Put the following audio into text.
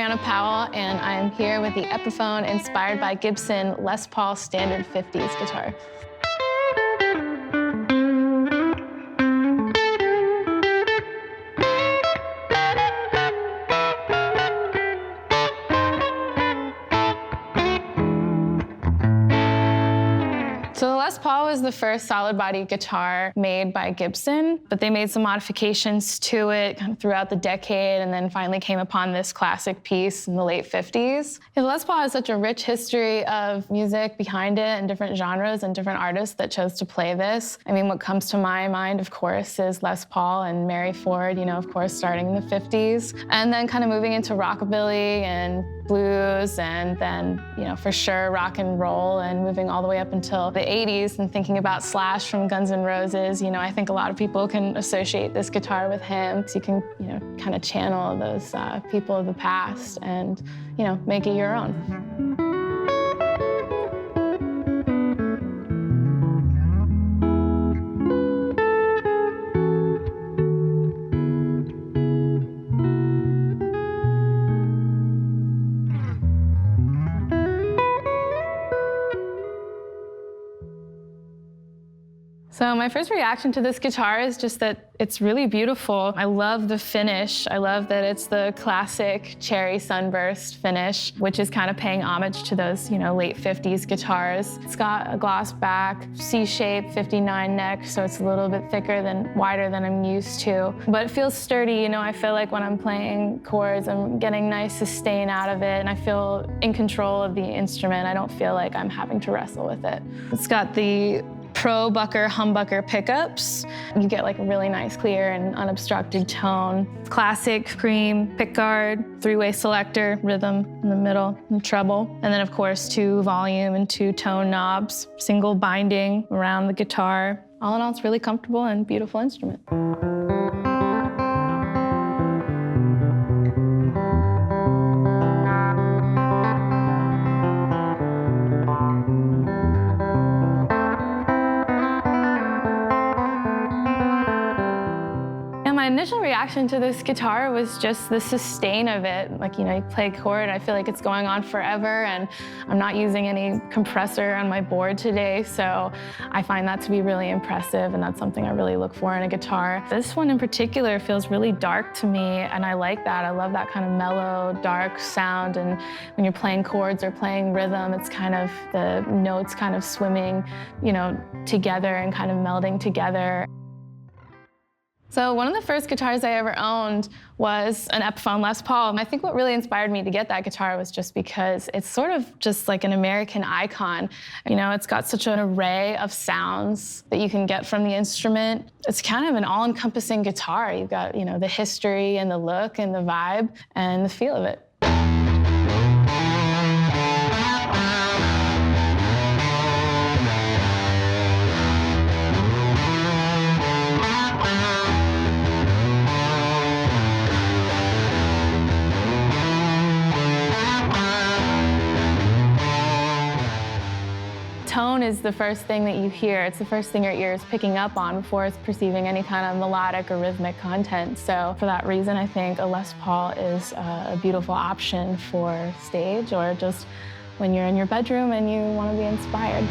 Arianna Powell, and I am here with the Epiphone inspired by Gibson Les Paul Standard 50s guitar. So the Les Paul was the first solid body guitar made by Gibson, but they made some modifications to it kind of throughout the decade and then finally came upon this classic piece in the late 50s. And the Les Paul has such a rich history of music behind it and different genres and different artists that chose to play this. I mean, what comes to my mind, of course, is Les Paul and Mary Ford, you know, of course, starting in the 50s, and then kind of moving into rockabilly and blues, and then, you know, for sure rock and roll, and moving all the way up until the 80s and thinking about Slash from Guns N' Roses. You know, I think a lot of people can associate this guitar with him. So you can, you know, kind of channel those people of the past and, you know, make it your own. So my first reaction to this guitar is just that it's really beautiful. I love the finish. I love that it's the classic Cherry Sunburst finish, which is kind of paying homage to those, you know, late 50s guitars. It's got a gloss back, C-shape, 59 neck, so it's a little bit thicker than, wider than I'm used to. But it feels sturdy, you know, I feel like when I'm playing chords, I'm getting nice sustain out of it, and I feel in control of the instrument. I don't feel like I'm having to wrestle with it. It's got the ProBucker humbucker pickups. You get like a really nice, clear and unobstructed tone. Classic cream pickguard, three-way selector, rhythm in the middle, and treble. And then of course 2 volume and 2 tone knobs, single binding around the guitar. All in all, it's really comfortable and beautiful instrument. My initial reaction to this guitar was just the sustain of it. Like, you know, you play a chord, I feel like it's going on forever, and I'm not using any compressor on my board today, so I find that to be really impressive, and that's something I really look for in a guitar. This one in particular feels really dark to me, and I like that. I love that kind of mellow, dark sound, and when you're playing chords or playing rhythm, it's kind of the notes kind of swimming, you know, together and kind of melding together. So one of the first guitars I ever owned was an Epiphone Les Paul. I think what really inspired me to get that guitar was just because it's sort of just like an American icon. You know, it's got such an array of sounds that you can get from the instrument. It's kind of an all-encompassing guitar. You've got, you know, the history and the look and the vibe and the feel of it. Tone is the first thing that you hear. It's the first thing your ear is picking up on before it's perceiving any kind of melodic or rhythmic content. So for that reason, I think a Les Paul is a beautiful option for stage or just when you're in your bedroom and you want to be inspired.